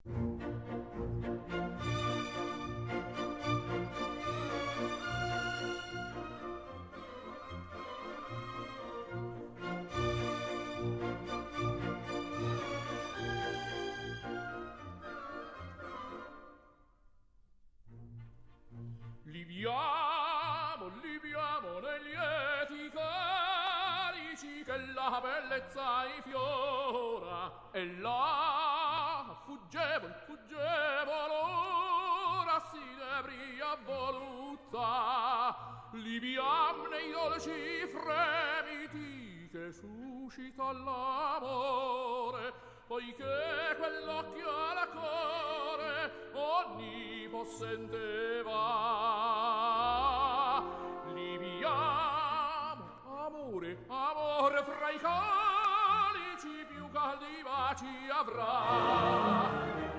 Libiamo nei lieti carici che la bellezza infiora, e là fuggevol ora si debria voluta. Libiam nei dolci fremiti che suscita l'amore, poiché quell'occhio alla core onnipossente va. Libiamo, amore fra i calici più caldi baci avrà.